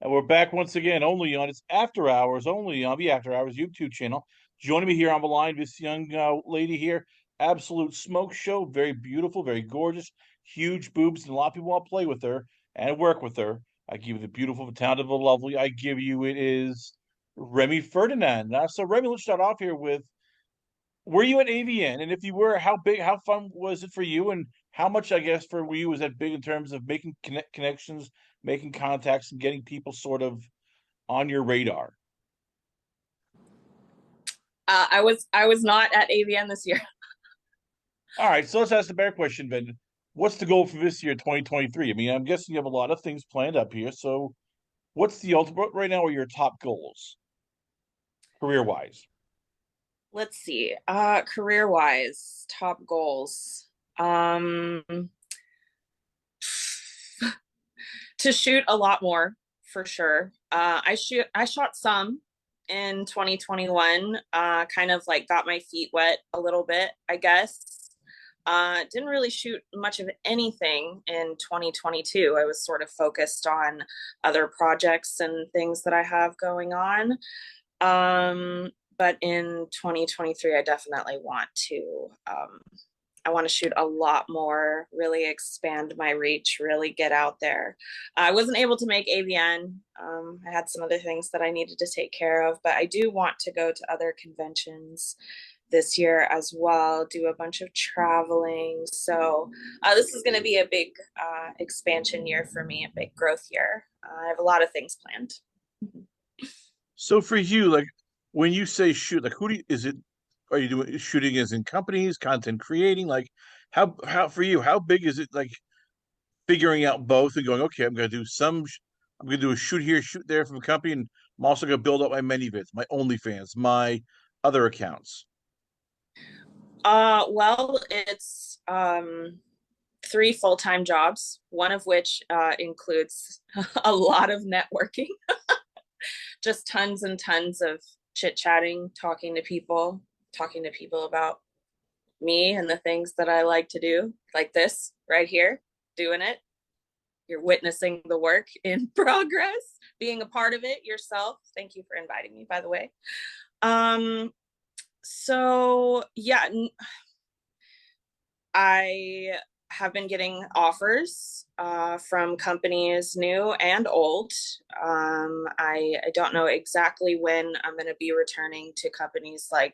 And we're back once again, only on it's After Hours, only on the After Hours YouTube channel. Joining me here on the line, this young lady here, absolute smoke show, very beautiful, very gorgeous, huge boobs, and a lot of people want to play with her and work with her. I give you the beautiful, the talented, the lovely. I give you it is Remy Ferdinand. So Remy, let's start off here with were you at AVN? And if you were, how big, how fun was it for you? And how much, I guess, for you was that big in terms of making connections, making contacts, and getting people sort of on your radar? I was not at AVN this year. All right, so let's ask the bear question then. What's the goal for this year, 2023? I mean, I'm guessing you have a lot of things planned up here. So what's the ultimate right now are your top goals, career-wise? Let's see. Career-wise, top goals. To shoot a lot more for sure. I shot some in 2021, kind of like got my feet wet a little bit, I guess. Didn't really shoot much of anything in 2022. I was sort of focused on other projects and things that I have going on. But in 2023, I definitely want to I want to shoot a lot more, really expand my reach, really get out there. I wasn't able to make AVN. I had some other things that I needed to take care of, but I do want to go to other conventions this year as well, do a bunch of traveling. So this is going to be a big expansion year for me, a big growth year. I have a lot of things planned. So for you, like when you say shoot, like who do you, is it? Are you doing shooting as in companies, content creating? Like how for you, how big is it like figuring out both and going, okay, I'm gonna do a shoot here, shoot there from a company, and I'm also gonna build up my ManyVids, my OnlyFans, my other accounts. Well, it's three full-time jobs, one of which includes a lot of networking, just tons and tons of chit-chatting, talking to people about me and the things that I like to do, like this right here, doing it. You're witnessing the work in progress, being a part of it yourself. Thank you for inviting me, by the way. So yeah, I have been getting offers from companies new and old. I don't know exactly when I'm going to be returning to companies like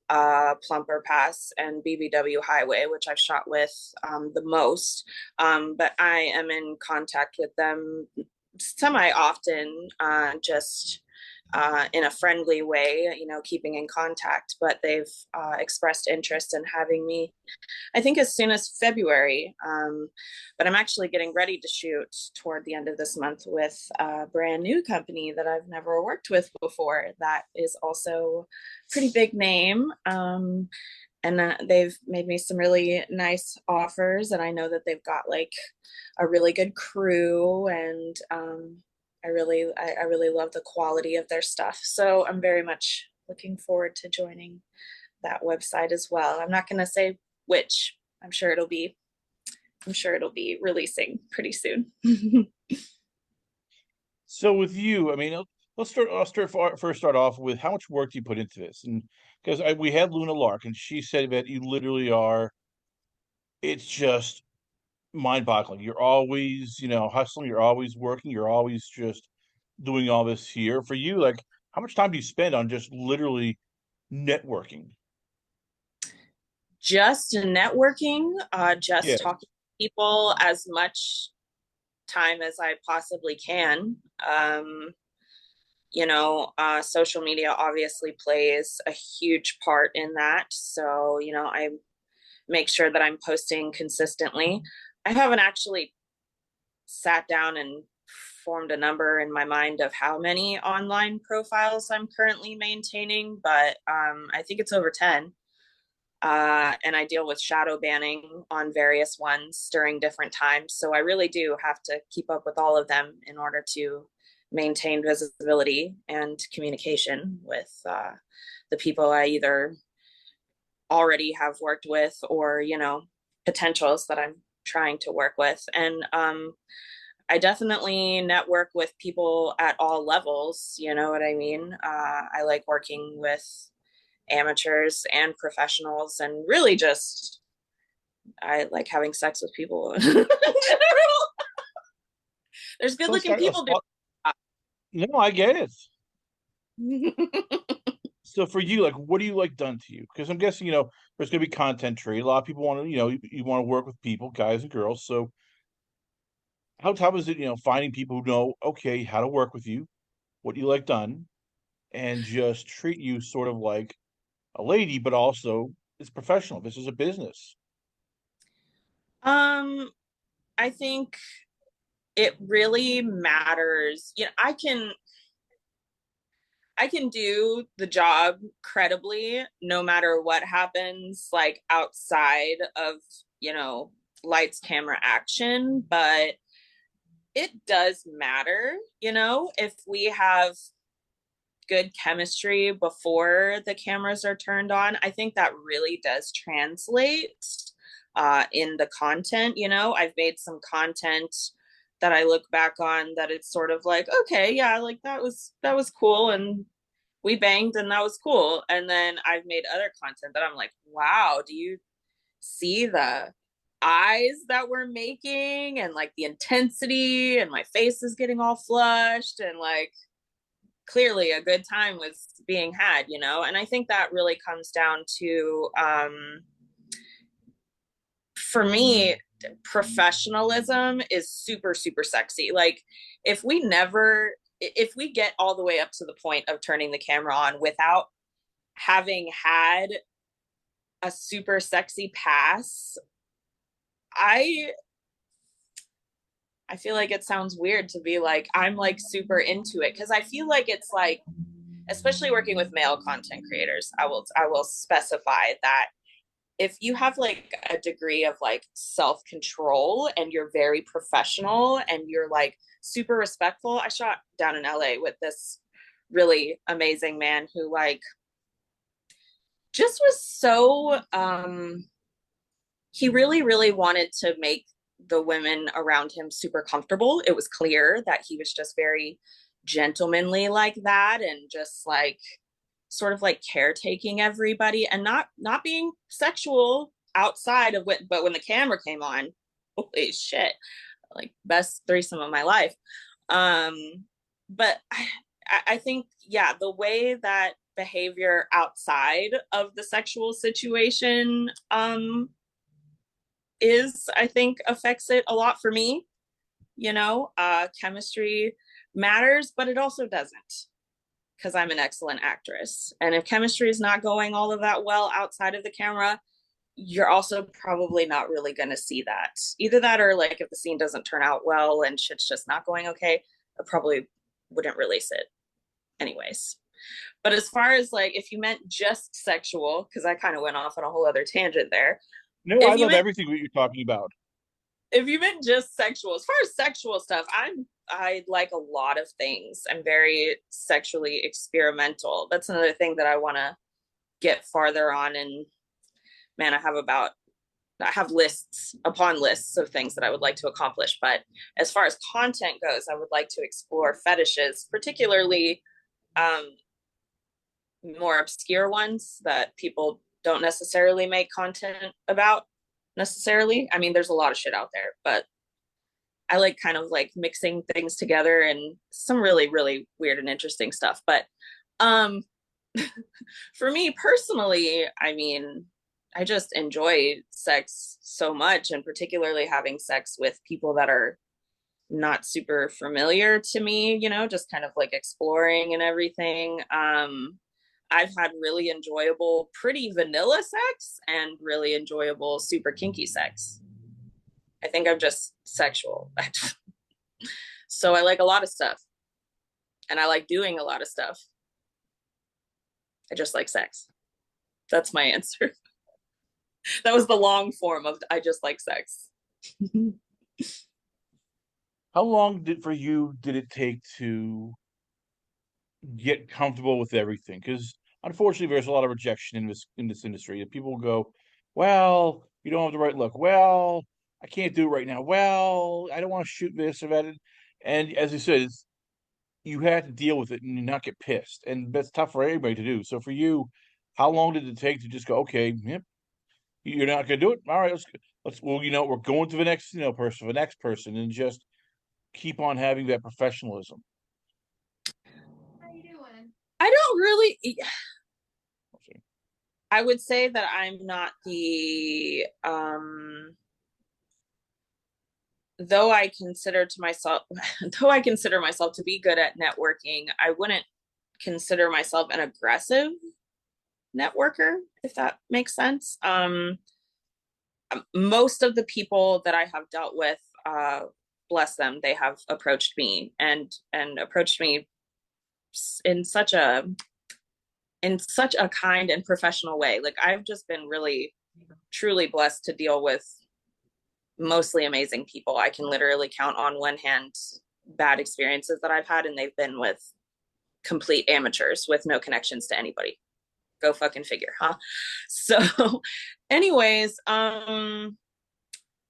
Plumper Pass and BBW Highway, which I've shot with the most. But I am in contact with them semi often, just in a friendly way, keeping in contact. But they've expressed interest in having me, I think, as soon as February. But I'm actually getting ready to shoot toward the end of this month with a brand new company that I've never worked with before. That is also a pretty big name. And they've made me some really nice offers, and I know that they've got like a really good crew, and I really love the quality of their stuff. So I'm very much looking forward to joining that website as well. I'm not going to say which. I'm sure it'll be releasing pretty soon. So with you, I mean, first start off with how much work do you put into this? And because we had Luna Lark, and she said that you literally are. It's just mind-boggling. You're always, hustling. You're always working. You're always just doing all this here. For you, like, how much time do you spend on just literally networking? Just networking, Yeah. just talking to people as much time as I possibly can. Social media obviously plays a huge part in that. So, I make sure that I'm posting consistently. I haven't actually sat down and formed a number in my mind of how many online profiles I'm currently maintaining, but I think it's over 10. And I deal with shadow banning on various ones during different times. So I really do have to keep up with all of them in order to maintain visibility and communication with the people I either already have worked with or, potentials that I'm trying to work with. And I definitely network with people at all levels. You know what I mean? I like working with amateurs and professionals, and really just I like having sex with people in general. There's good looking people doing No, I get it. that. So for you, like, what do you like done to you? Because I'm guessing, there's going to be content trade. A lot of people want to, you want to work with people, guys and girls. So how tough is it, finding people who know, okay, how to work with you, what you like done, and just treat you sort of like a lady, but also it's professional. This is a business. um, I think it really matters. I can do the job credibly no matter what happens, like outside of, lights, camera, action, but it does matter, if we have good chemistry before the cameras are turned on. I think that really does translate in the content. I've made some content that I look back on that it's sort of like, okay, yeah, like that was cool, and we banged and that was cool. And then I've made other content that I'm like, wow, do you see the eyes that we're making and like the intensity, and my face is getting all flushed, and like clearly a good time was being had, and I think that really comes down to for me, professionalism is super super sexy. Like if we get all the way up to the point of turning the camera on without having had a super sexy pass, I feel like it sounds weird to be like I'm like super into it, because I feel like it's like, especially working with male content creators, I will specify that if you have like a degree of like self-control and you're very professional and you're like super respectful. I shot down in LA with this really amazing man who like just was so he really really wanted to make the women around him super comfortable. It was clear that he was just very gentlemanly like that, and just like sort of like caretaking everybody, and not being sexual outside of it, but when the camera came on, holy shit, like best threesome of my life. um but I think, yeah, the way that behavior outside of the sexual situation is, I think, affects it a lot for me. Chemistry matters, but it also doesn't, because I'm an excellent actress. And if chemistry is not going all of that well outside of the camera, you're also probably not really going to see that. Either that, or like if the scene doesn't turn out well and shit's just not going okay, I probably wouldn't release it anyways. But as far as like, if you meant just sexual, because I kind of went off on a whole other tangent there. No, I love everything that you're talking about. If you meant just sexual, as far as sexual stuff, I like a lot of things. I'm very sexually experimental. That's another thing that I want to get farther on. And man, I have lists upon lists of things that I would like to accomplish. But as far as content goes, I would like to explore fetishes, particularly more obscure ones that people don't necessarily make content about necessarily. I mean, there's a lot of shit out there, but I like kind of like mixing things together, and some really, really weird and interesting stuff. But for me personally, I mean, I just enjoy sex so much, and particularly having sex with people that are not super familiar to me, just kind of like exploring and everything. I've had really enjoyable, pretty vanilla sex and really enjoyable, super kinky sex. I think I'm just sexual. So I like a lot of stuff, and I like doing a lot of stuff. I just like sex. That's my answer. That was the long form of I just like sex. How long did it take to get comfortable with everything? Because unfortunately, there's a lot of rejection in this industry. And people go, "Well, you don't have the right look. Well, I can't do it right now. Well, I don't want to shoot this or that. And as you said, you had to deal with it and not get pissed. And that's tough for anybody to do. So for you, how long did it take to just go, okay, yep, you're not going to do it? All right, well, we're going to the next, the next person, and just keep on having that professionalism. How you doing? I don't really. I would say that I'm not the though I consider myself to be good at networking, I wouldn't consider myself an aggressive networker, if that makes sense. Most of the people that I have dealt with, bless them, they have approached me and approached me in such a kind and professional way. Like, I've just been really, truly blessed to deal with mostly amazing people. I can literally count on one hand bad experiences that I've had, and they've been with complete amateurs with no connections to anybody. Go fucking figure, huh? So anyways,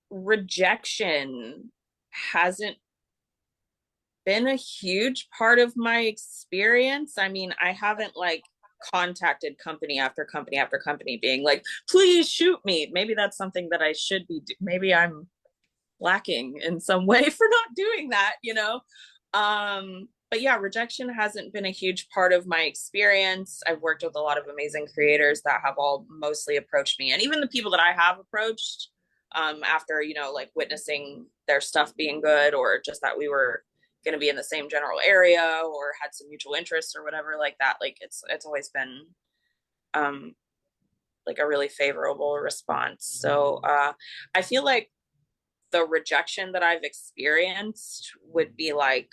rejection hasn't been a huge part of my experience. I mean, I haven't like contacted company after company after company being like, please shoot me. Maybe that's something that I should be maybe I'm lacking in some way for not doing that, but yeah, rejection hasn't been a huge part of my experience. I've worked with a lot of amazing creators that have all mostly approached me, and even the people that I have approached after like witnessing their stuff being good, or just that we were going to be in the same general area or had some mutual interests or whatever like that, like it's always been like a really favorable response. So I feel like the rejection that I've experienced would be like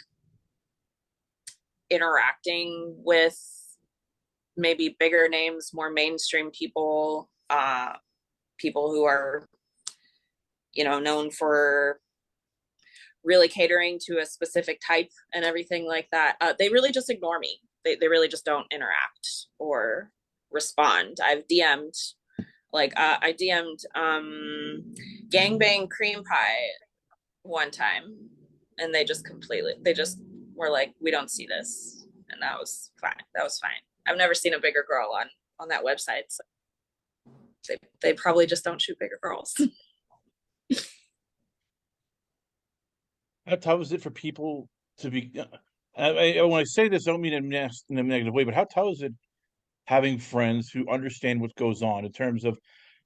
interacting with maybe bigger names, more mainstream people, people who are known for really catering to a specific type and everything like that. They really just ignore me. They really just don't interact or respond. I've DM'd, like I DM'd gangbang cream pie one time, and they just were like, we don't see this. And that was fine. I've never seen a bigger girl on that website. So they probably just don't shoot bigger girls. How tough is it for people to be? When I say this, I don't mean in a negative way, but how tough is it having friends who understand what goes on in terms of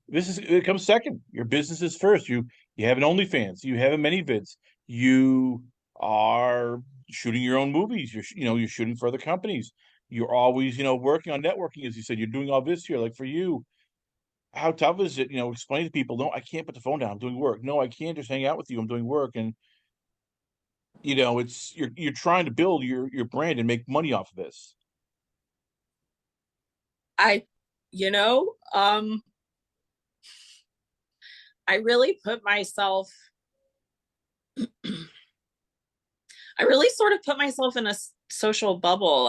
it comes second. Your business is first. You have an OnlyFans. You have a ManyVids. You are shooting your own movies. You're shooting for other companies. You're always working on networking, as you said. You're doing all this here. Like for you, how tough is it? Explain to people, no, I can't put the phone down. I'm doing work. No, I can't just hang out with you. I'm doing work. And it's you're trying to build your brand and make money off of this. I really put myself I really sort of put myself in a social bubble.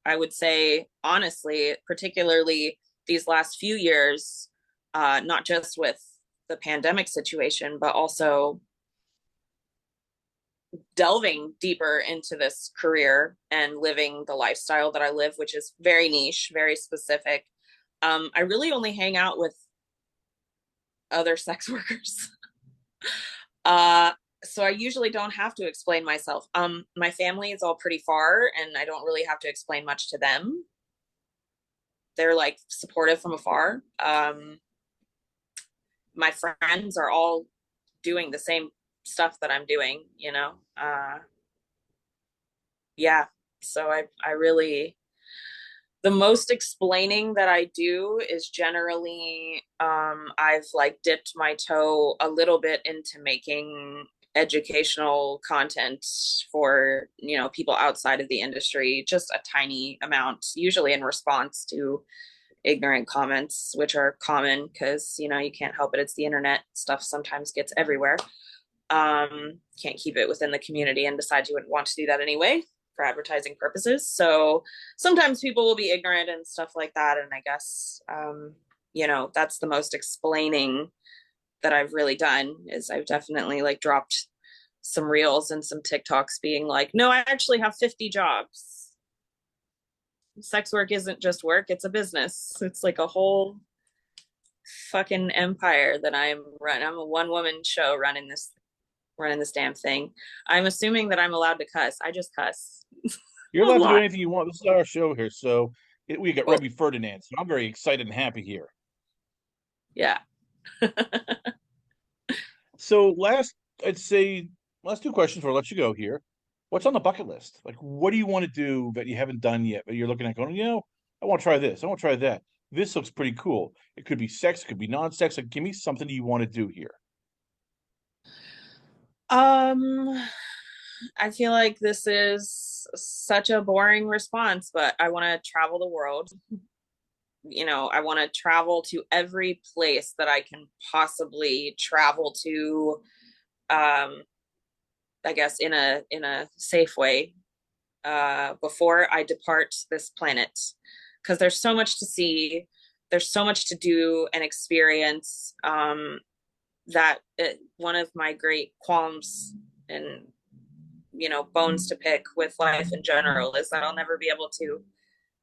I would say, honestly, particularly these last few years, not just with the pandemic situation, but also delving deeper into this career and living the lifestyle that I live, which is very niche, very specific. I really only hang out with other sex workers. So I usually don't have to explain myself. My family is all pretty far, and I don't really have to explain much to them. They're like supportive from afar. My friends are all doing the same stuff that I'm doing, yeah. So I really, the most explaining that I do is generally, I've like dipped my toe a little bit into making educational content for, people outside of the industry, just a tiny amount, usually in response to ignorant comments, which are common because, you can't help it. It's the internet. Stuff sometimes gets everywhere. Can't keep it within the community and decide you would want to do that anyway for advertising purposes. So sometimes people will be ignorant and stuff like that. And I guess, that's the most explaining that I've really done is I've definitely like dropped some reels and some TikToks being like, no, I actually have 50 jobs. Sex work isn't just work, it's a business. It's like a whole fucking empire that I'm running. I'm a one-woman show running this damn thing. I'm assuming that I'm allowed to cuss. I just cuss. You're A allowed to do lot. anything you want. This is our show here, so we got Cool. Rebby Ferdinand, so I'm very excited and happy here. Yeah. So I'd say last two questions before I let you go here. What's on the bucket list? Like, what do you want to do that you haven't done yet, but you're looking at going, I want to try this. I want to try that. This looks pretty cool. It could be sex, it could be non-sex. Like, give me something you want to do here. I feel like this is such a boring response, but I want to travel the world. I want to travel to every place that I can possibly travel to, I guess in a safe way, before I depart this planet, because there's so much to see, there's so much to do and experience, one of my great qualms and bones to pick with life in general is that I'll never be able to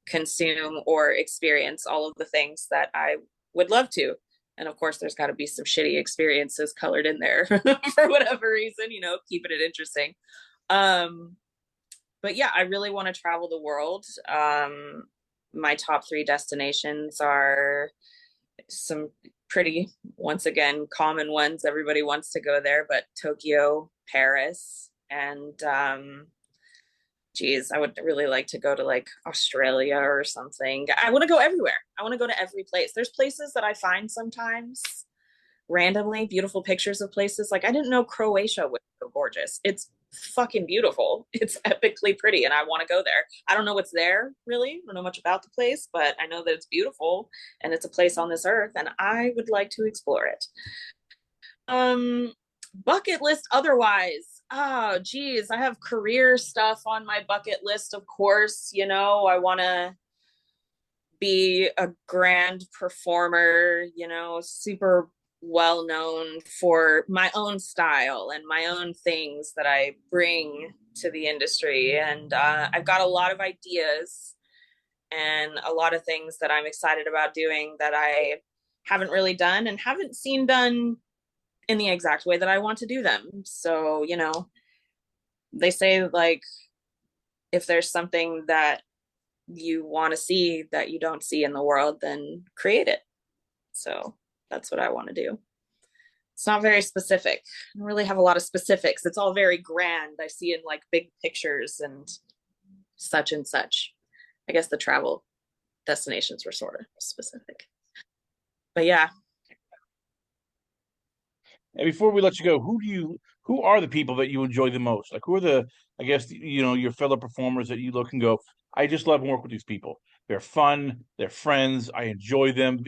consume or experience all of the things that I would love to. And of course, there's got to be some shitty experiences colored in there for whatever reason, keeping it interesting. But yeah, I really want to travel the world. My top 3 destinations are some pretty, once again, common ones. Everybody wants to go there, but Tokyo, Paris, and geez, I would really like to go to like Australia or something. I want to go everywhere. I want to go to every place. There's places that I find sometimes randomly, beautiful pictures of places. Like, I didn't know Croatia was so gorgeous. It's fucking beautiful. It's epically pretty, and I want to go there. I don't know what's there, really. I don't know much about the place, but I know that it's beautiful, and it's a place on this earth, and I would like to explore it. Bucket list otherwise. Oh, geez, I have career stuff on my bucket list, of course. I want to be a grand performer, super well known for my own style and my own things that I bring to the industry. And I've got a lot of ideas and a lot of things that I'm excited about doing that I haven't really done and haven't seen done in the exact way that I want to do them. So, they say like, if there's something that you want to see that you don't see in the world, then create it. So that's what I want to do. It's not very specific. I don't really have a lot of specifics. It's all very grand. I see in like big pictures and such and such. I guess the travel destinations were sort of specific. But yeah. And before we let you go, who are the people that you enjoy the most? Like, who are I guess, your fellow performers that you look and go, I just love working with these people. They're fun. They're friends. I enjoy them.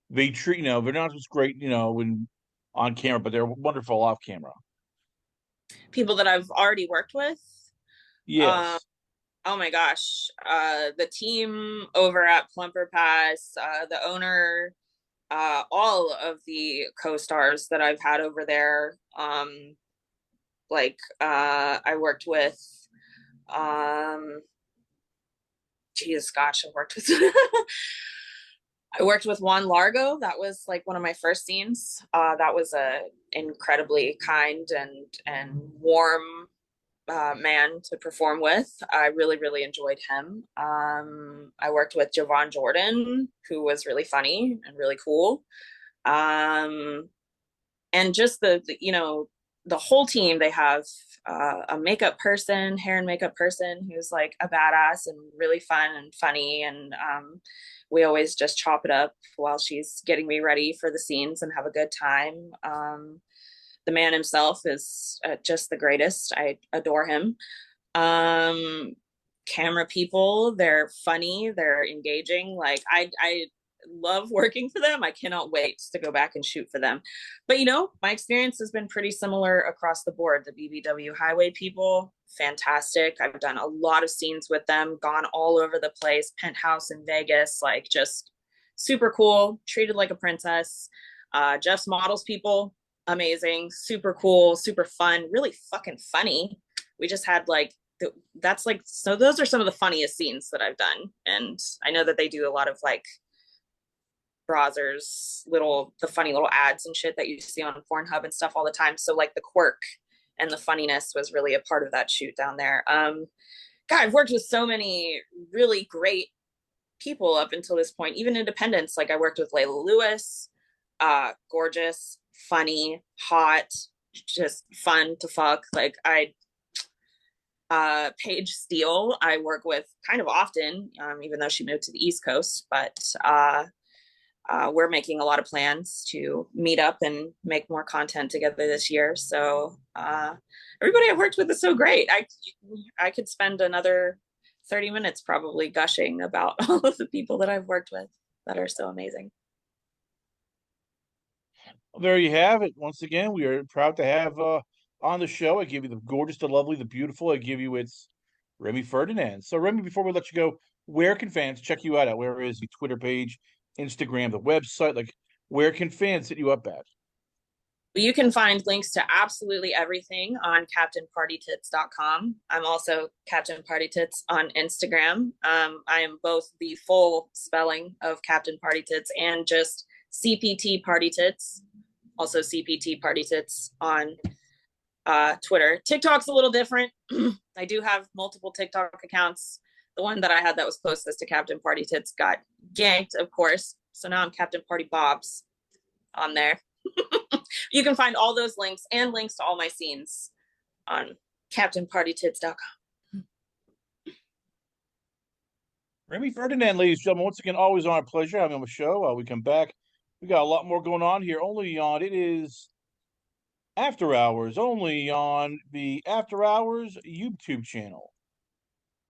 They treat, they're not just great, when on camera, but they're wonderful off camera. People that I've already worked with. Yes. Oh my gosh. The team over at Plumper Pass, the owner, all of the co-stars that I've had over there. I worked with, I worked with Juan Largo. That was like one of my first scenes. That was a incredibly kind and warm man to perform with. I really, really enjoyed him. I worked with Javon Jordan, who was really funny and really cool. And just the whole team, they have a makeup person, hair and makeup person who's like a badass and really fun and funny. And we always just chop it up while she's getting me ready for the scenes and have a good time. The man himself is just the greatest. I adore him. Camera people, they're funny, they're engaging. Like I love working for them. I cannot wait to go back and shoot for them. But my experience has been pretty similar across the board. The BBW Highway people, fantastic. I've done a lot of scenes with them, gone all over the place, penthouse in Vegas, like just super cool, treated like a princess. Jeff's models people, amazing, super cool, super fun, really fucking funny. We just had like, that's like, so those are some of the funniest scenes that I've done. And I know that they do a lot of like browsers, the funny little ads and shit that you see on Pornhub and stuff all the time. So like the quirk and the funniness was really a part of that shoot down there. God, I've worked with so many really great people up until this point, even independents. Like I worked with Layla Lewis, gorgeous, funny, hot, just fun to fuck. Like Paige Steele, I work with kind of often, even though she moved to the East Coast, but we're making a lot of plans to meet up and make more content together this year. So everybody I've worked with is so great. I could spend another 30 minutes probably gushing about all of the people that I've worked with that are so amazing. Well, there you have it. Once again, we are proud to have on the show. I give you the gorgeous, the lovely, the beautiful. I give you it's Remy Ferdinand. So, Remy, before we let you go, where can fans check you out at? Where is the Twitter page, Instagram, the website? Like, where can fans hit you up at? You can find links to absolutely everything on CaptainPartyTits.com. I'm also Captain Party Tits on Instagram. I am both the full spelling of Captain Party Tits and just CPT Party Tits. Also CPT Party Tits on Twitter. TikTok's a little different. I do have multiple TikTok accounts. The one that I had that was closest to Captain Party Tits got ganked, of course. So now I'm Captain Party Bobs on there. You can find all those links and links to all my scenes on CaptainPartyTits.com. Remy Ferdinand, ladies and gentlemen, once again, always our pleasure having on the show. We come back. We got a lot more going on here. Only on, it is After Hours, only on the After Hours YouTube channel.